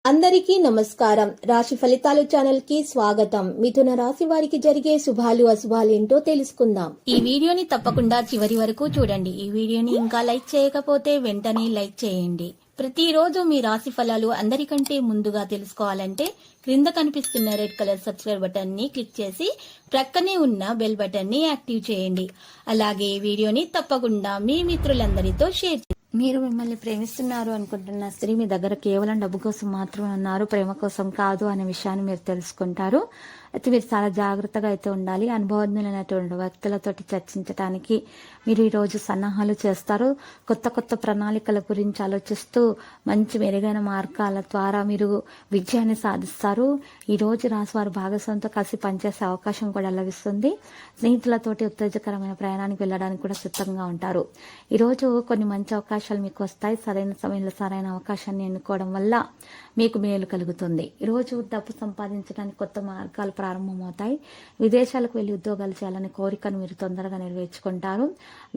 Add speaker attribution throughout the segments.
Speaker 1: అందరికీ నమస్కారం. రాశి ఫలితాలు ఛానల్ కి స్వాగతం. మిథున రాశి వారికి జరిగే శుభాలు అశుభాలు ఏంటో తెలుసుకుందాం.
Speaker 2: ఈ వీడియోని తప్పకుండా చివరి వరకు చూడండి. ఈ వీడియోని ఇంకా లైక్ చేయకపోతే వెంటనే లైక్ చేయండి. ప్రతిరోజు మీ రాశి ఫలాలు అందరికంటే ముందుగా తెలుసుకోవాలంటే క్రింద కనిపిస్తున్న రెడ్ కలర్ సబ్స్క్రైబ్ బటన్ ని క్లిక్ చేసి ప్రక్కనే ఉన్న బెల్ బటన్ ని యాక్టివ్ చేయండి. అలాగే ఈ వీడియోని తప్పకుండా మీ మిత్రులందరితో షేర్ చేయండి. మీరు మిమ్మల్ని ప్రేమిస్తున్నారు అనుకుంటున్న స్త్రీ మీ దగ్గర కేవలం డబ్బు కోసం మాత్రమే ఉన్నారు, ప్రేమ కోసం కాదు అనే విషయాన్ని మీరు తెలుసుకుంటారు. అయితే మీరు చాలా జాగ్రత్తగా అయితే ఉండాలి. అనుభవజ్ఞులైనటువంటి వ్యక్తులతోటి చర్చించడానికి మీరు ఈరోజు సన్నాహాలు చేస్తారు. కొత్త కొత్త ప్రణాళికల గురించి ఆలోచిస్తూ మంచి మెరుగైన మార్గాల ద్వారా మీరు విజయాన్ని సాధిస్తారు. ఈ రోజు రాశివారు భాగస్వామితో కలిసి పనిచేసే అవకాశం కూడా లభిస్తుంది. స్నేహితులతోటి ఉత్తేజకరమైన ప్రయాణానికి వెళ్ళడానికి కూడా సిద్ధంగా ఉంటారు. ఈరోజు కొన్ని మంచి అవకాశాలు మీకు వస్తాయి. సరైన సమయంలో సరైన అవకాశాన్ని ఎన్నుకోవడం వల్ల మీకు మేలు కలుగుతుంది. ఈరోజు డబ్బు సంపాదించడానికి కొత్త మార్గాలు ప్రారంభమవుతాయి. విదేశాలకు వెళ్లి ఉద్యోగాలు చేయాలనే కోరికను మీరు తొందరగా నెరవేర్చుకుంటారు.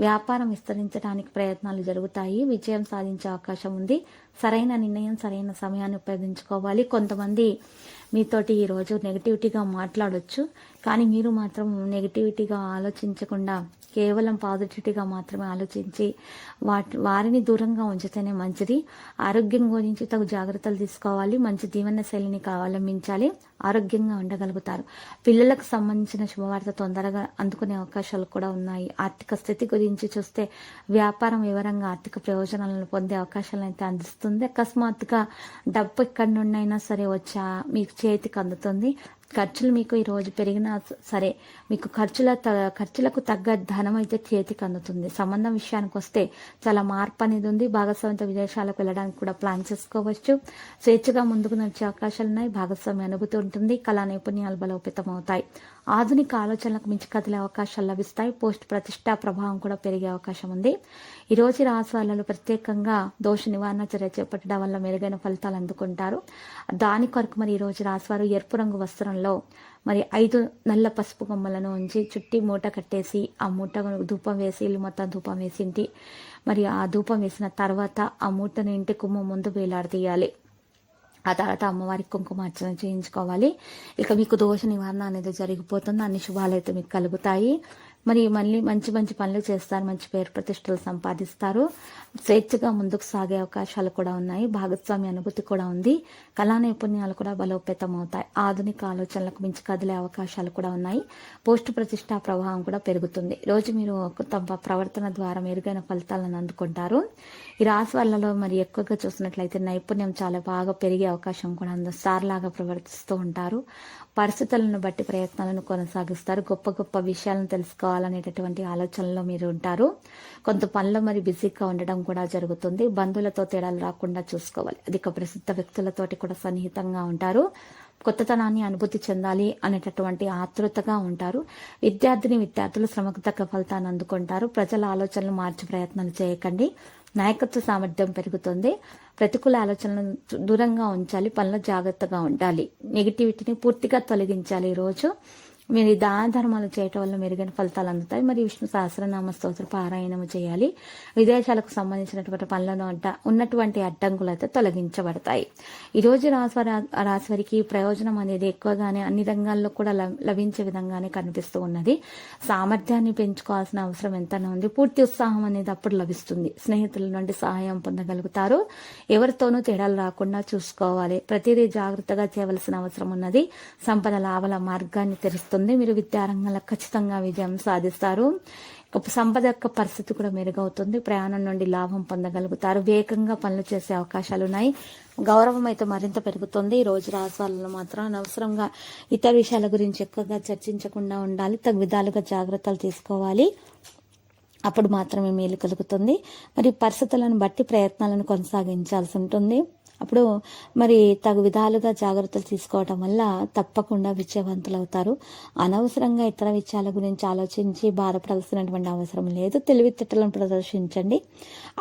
Speaker 2: వ్యాపారం విస్తరించడానికి ప్రయత్నాలు జరుగుతాయి. విజయం సాధించే అవకాశం ఉంది. సరైన నిర్ణయం సరైన సమయాన్ని ఉపయోగించుకోవాలి. కొంతమంది మీతోటి ఈరోజు నెగిటివిటీగా మాట్లాడొచ్చు, కానీ మీరు మాత్రం నెగిటివిటీగా ఆలోచించకుండా కేవలం పాజిటివిటీగా మాత్రమే ఆలోచించి వారిని దూరంగా ఉంచితేనే మంచిది. ఆరోగ్యం గురించి తగు జాగ్రత్తలు తీసుకోవాలి. మంచి జీవన శైలిని అవలంబించాలి. ఆరోగ్యంగా ఉండగలుగుతారు. పిల్లలకు సంబంధించిన శుభవార్త తొందరగా అందుకునే అవకాశాలు కూడా ఉన్నాయి. ఆర్థిక స్థితి గురించి చూస్తే వ్యాపారం వివరంగా ఆర్థిక ప్రయోజనాలను పొందే అవకాశాలను అయితే అందిస్తుంది. అకస్మాత్తుగా డబ్బు ఎక్కడి నుండైనా సరే వచ్చా మీకు చేతికి అందుతుంది. ఖర్చులు మీకు ఈ రోజు పెరిగినా సరే మీకు ఖర్చులకు తగ్గ ధనం అయితే చేతికి అందుతుంది. సంబంధం విషయానికి వస్తే చాలా మార్పు అనేది ఉంది. భాగస్వామితో విదేశాలకు వెళ్ళడానికి కూడా ప్లాన్ చేసుకోవచ్చు. స్వేచ్ఛగా ముందుకు నడిచే అవకాశాలు ఉన్నాయి. భాగస్వామి అనుభూతి ఉంటుంది. కళా నైపుణ్యాలు బలోపేతం అవుతాయి. ఆధునిక ఆలోచనలకు మించి కదిలే అవకాశాలు లభిస్తాయి. పోస్ట్ ప్రతిష్టా ప్రభావం కూడా పెరిగే అవకాశం ఉంది. ఈ రోజు రాశి వాళ్ళలో ప్రత్యేకంగా దోష నివారణ చర్య చేపట్టడం వల్ల మెరుగైన ఫలితాలు అందుకుంటారు. దాని కొరకు మరి ఈ రోజు రాశివారు ఎరుపు రంగు వస్త్రంలో మరి 5 నల్ల పసుపు కొమ్మలను ఉంచి చుట్టి మూట కట్టేసి ఆ మూట ధూపం వేసి ఇల్లు మొత్తం ధూపం వేసింటి మరి ఆ ధూపం వేసిన తర్వాత ఆ మూటను ఇంటి కుమ్మ ముందు వేలాడదీయాలి. ఆ తర్వాత అమ్మవారికి కుంకుమార్చన చేయించుకోవాలి. ఇక మీకు దోష నివారణ అనేది జరిగిపోతుంది. అన్ని శుభాలు అయితే మీకు కలుగుతాయి. మరి మళ్ళీ మంచి మంచి పనులు చేస్తారు. మంచి పేరు ప్రతిష్టలు సంపాదిస్తారు. స్వేచ్ఛగా ముందుకు సాగే అవకాశాలు కూడా ఉన్నాయి. భాగస్వామి అనుభూతి కూడా ఉంది. కళా నైపుణ్యాలు కూడా బలోపేతం అవుతాయి. ఆధునిక ఆలోచనలకు మించి కదిలే అవకాశాలు కూడా ఉన్నాయి. పోస్టు ప్రతిష్టా ప్రభావం కూడా పెరుగుతుంది. రోజు మీరు తమ ప్రవర్తన ద్వారా మెరుగైన ఫలితాలను అందుకుంటారు. ఈ రాశి వాళ్ళలో మరి ఎక్కువగా చూసినట్లయితే నైపుణ్యం చాలా బాగా పెరిగే అవకాశం కూడా ఉంది. స్టార్ లాగా ప్రవర్తిస్తూ ఉంటారు. పరిస్థితులను బట్టి ప్రయత్నాలను కొనసాగిస్తారు. గొప్ప గొప్ప విషయాలను తెలుసుకోవాలనేటటువంటి ఆలోచనలో మీరు ఉంటారు. కొంత పనులు మరి బిజీగా ఉండడం కూడా జరుగుతుంది. బంధువులతో తేడాలు రాకుండా చూసుకోవాలి. అధిక ప్రసిద్ధ వ్యక్తులతోటి కూడా సన్నిహితంగా ఉంటారు. కొత్తతనాన్ని అనుభూతి చెందాలి అనేటటువంటి ఆతృతగా ఉంటారు. విద్యార్థులు శ్రమకు తగ్గ ఫలితాన్ని అందుకుంటారు. ప్రజల ఆలోచనలు మార్చే ప్రయత్నాలు చేయకండి. నాయకత్వ సామర్థ్యం పెరుగుతుంది. ప్రతికూల ఆలోచనలను దూరంగా ఉంచాలి. పనులు జాగ్రత్తగా ఉండాలి. నెగిటివిటీని పూర్తిగా తొలగించాలి. ఈరోజు మీరు దాన ధర్మాలు చేయటం వల్ల మెరుగైన ఫలితాలు అందుతాయి. మరి విష్ణు సహస్రనామ స్తోత్ర పారాయణము చేయాలి. విదేశాలకు సంబంధించినటువంటి పనులను ఉన్నటువంటి అడ్డంకులు అయితే తొలగించబడతాయి. ఈ రోజు రాశివారికి ప్రయోజనం అనేది ఎక్కువగానే అన్ని రంగాల్లో కూడా లభించే విధంగానే కనిపిస్తూ ఉన్నది. సామర్థ్యాన్ని పెంచుకోవాల్సిన అవసరం ఎంతనే ఉంది. పూర్తి ఉత్సాహం అనేది అప్పుడు లభిస్తుంది. స్నేహితుల నుండి సహాయం పొందగలుగుతారు. ఎవరితోనూ తేడాలు రాకుండా చూసుకోవాలి. ప్రతిదీ జాగ్రత్తగా చేయవలసిన అవసరం ఉన్నది. సంపద లాభాల మార్గాన్ని తెరుస్తుంది. మీరు విద్యారంగంలో ఖచ్చితంగా విజయం సాధిస్తారు. సంపద యొక్క పరిస్థితి కూడా మెరుగవుతుంది. ప్రయాణం నుండి లాభం పొందగలుగుతారు. వేగంగా పనులు చేసే అవకాశాలు ఉన్నాయి. గౌరవం అయితే మరింత పెరుగుతుంది. ఈ రోజు రాశి వాళ్ళలో మాత్రం అనవసరంగా ఇతర విషయాల గురించి ఎక్కువగా చర్చించకుండా ఉండాలి. తగు విధాలుగా జాగ్రత్తలు తీసుకోవాలి. అప్పుడు మాత్రమే మేలు కలుగుతుంది. మరి పరిస్థితులను బట్టి ప్రయత్నాలను కొనసాగించాల్సి ఉంటుంది. అప్పుడు మరి తగు విధాలుగా జాగ్రత్తలు తీసుకోవటం వల్ల తప్పకుండా విజయవంతులు అవుతారు. అనవసరంగా ఇతర విషయాల గురించి ఆలోచించి బాధపడాల్సినటువంటి అవసరం లేదు. తెలివితేటలను ప్రదర్శించండి.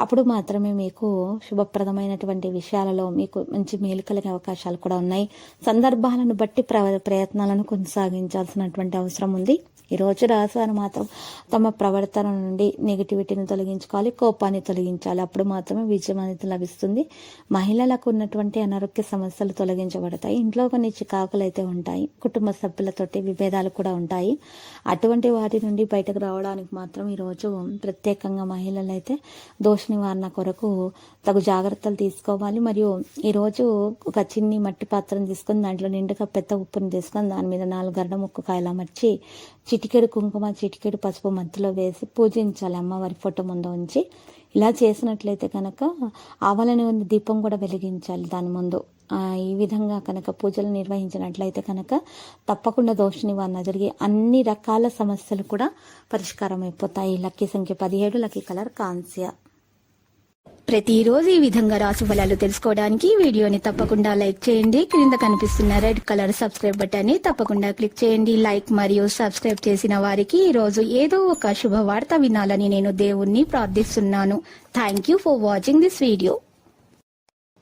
Speaker 2: అప్పుడు మాత్రమే మీకు శుభప్రదమైనటువంటి విషయాలలో మీకు మంచి మేలు కలిగే అవకాశాలు కూడా ఉన్నాయి. సందర్భాలను బట్టి ప్రయత్నాలను కొనసాగించాల్సినటువంటి అవసరం ఉంది. ఈ రోజు రాశివారు మాత్రం తమ ప్రవర్తన నుండి నెగిటివిటీని తొలగించుకోవాలి. కోపాన్ని తొలగించాలి. అప్పుడు మాత్రమే విజయం అనేది లభిస్తుంది. మహిళలకు
Speaker 3: స్త్రీలకు ఉన్నటువంటి అనారోగ్య సమస్యలు తొలగించబడతాయి. ఇంట్లో కొన్ని చికాకులు అయితే ఉంటాయి, కుటుంబ సభ్యులతోటి విభేదాలు కూడా ఉంటాయి. అటువంటి వాటి నుండి బయటకు రావడానికి మాత్రం ఈరోజు ప్రత్యేకంగా మహిళలు అయితే దోష నివారణ కొరకు తగు జాగ్రత్తలు తీసుకోవాలి. మరియు ఈరోజు ఒక చిన్ని మట్టి పాత్రను తీసుకొని దాంట్లో నిండుగా పెద్ద ఉప్పుని తీసుకొని దాని మీద 4 గడ్డ ముక్కకాయలు అమర్చి చిటికెడు కుంకుమ చిటికెడు పసుపు మధ్యలో వేసి పూజించాలి అమ్మవారి ఫోటో ముందు ఉంచి. ఇలా చేసినట్లయితే కనుక ఆవాలని ఉంది దీపం కూడా వెలిగించాలి దాని ముందు. ఈ విధంగా కనుక పూజలు నిర్వహించినట్లయితే కనుక తప్పకుండా దోష నివారణ జరిగి అన్ని రకాల సమస్యలు కూడా పరిష్కారం అయిపోతాయి. లక్కీ సంఖ్య 17, లక్కీ కలర్ కాంస్య.
Speaker 2: ప్రతిరోజు ఈ విధంగా రాశి ఫలాలు తెలుసుకోవడానికి వీడియోని తప్పకుండా లైక్ చేయండి. క్రింద కనిపిస్తున్న రెడ్ కలర్ సబ్స్క్రైబ్ బటన్ ని తప్పకుండా క్లిక్ చేయండి. లైక్ మరియు సబ్స్క్రైబ్ చేసిన వారికి ఈ రోజు ఏదో ఒక శుభవార్త వినాలని నేను దేవుణ్ణి ప్రార్థిస్తున్నాను. Thank you for watching this video.